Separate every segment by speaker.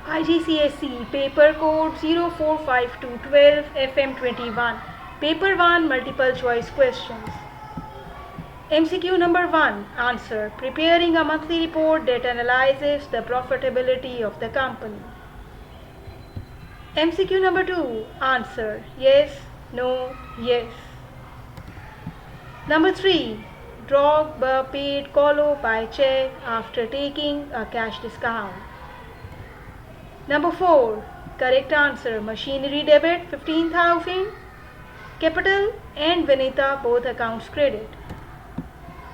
Speaker 1: IGCSE Paper Code 045212 FM21 Paper 1 Multiple Choice Questions. MCQ number 1. Answer. Preparing a monthly report that analyzes the profitability of the company. MCQ number 2. Answer. Yes, no, yes. Number 3. Drogba paid Colo by check after taking a cash discount. Number 4. Correct answer. Machinery debit 15,000. Capital and Vanita both accounts credit.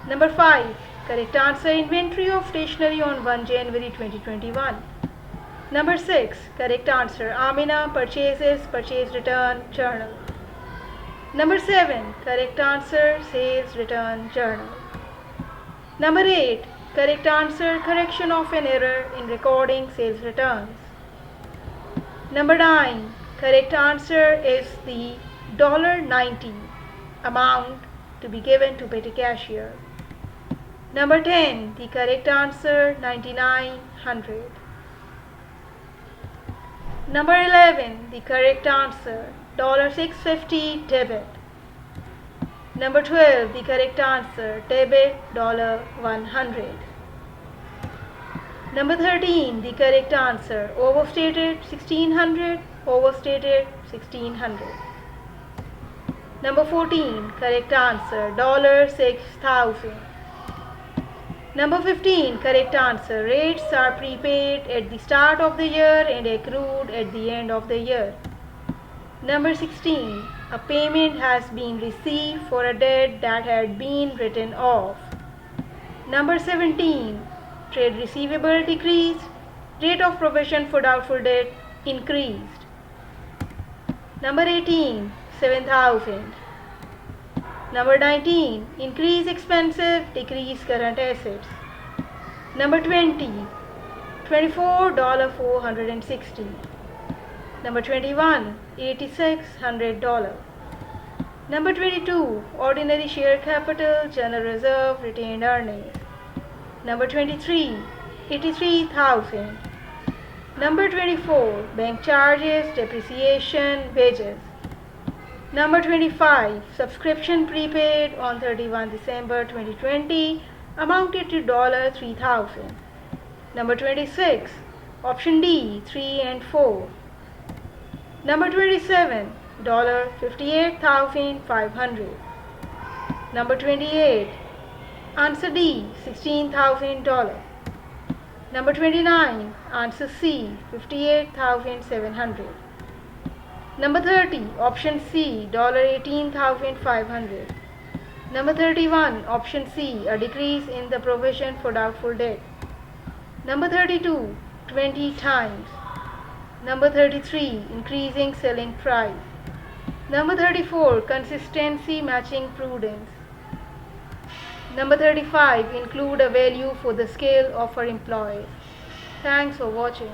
Speaker 1: Number 5. Correct answer. Inventory of stationery on 1 January 2021. Number 6. Correct answer. Amina purchases purchase return journal. Number 7. Correct answer. Sales return journal. Number 8. Correct answer. Correction of an error in recording sales returns. Number 9. Correct answer is the $90 amount to be given to petty cashier. Number 10. The correct answer 9900. Number 11. The correct answer $650 debit. Number 12. The correct answer debit $100. Number 13. The correct answer overstated 1600, overstated 1600. Number 14. Correct answer $6,000. Number 15. Correct answer rates are prepaid at the start of the year and accrued at the end of the year. Number 16. A payment has been received for a debt that had been written off. Number 17. Trade receivable decreased. Rate of provision for doubtful debt increased. Number 18. 7,000. Number 19. Increase expensive, decrease current assets. Number 20. $24,460. Number 21. $8,600. Number 22. Ordinary share capital, general reserve, retained earnings. Number 23. 83,000. Number 24. Bank charges, depreciation, wages. Number 25. Subscription prepaid on 31 December 2020 amounted to $3,000. Number 26. Option D 3 and 4. Number 27. $58,500. Number 28. Answer D $16,000. Number 29. Answer C $58,700. Number 30. Option C $18,500. Number 31. Option C a decrease in the provision for doubtful debt. Number 32. 20 times. Number 33. Increasing selling price. Number 34. Consistency matching prudence. Number 35. Include a value for the scale of our employees. Thanks for watching.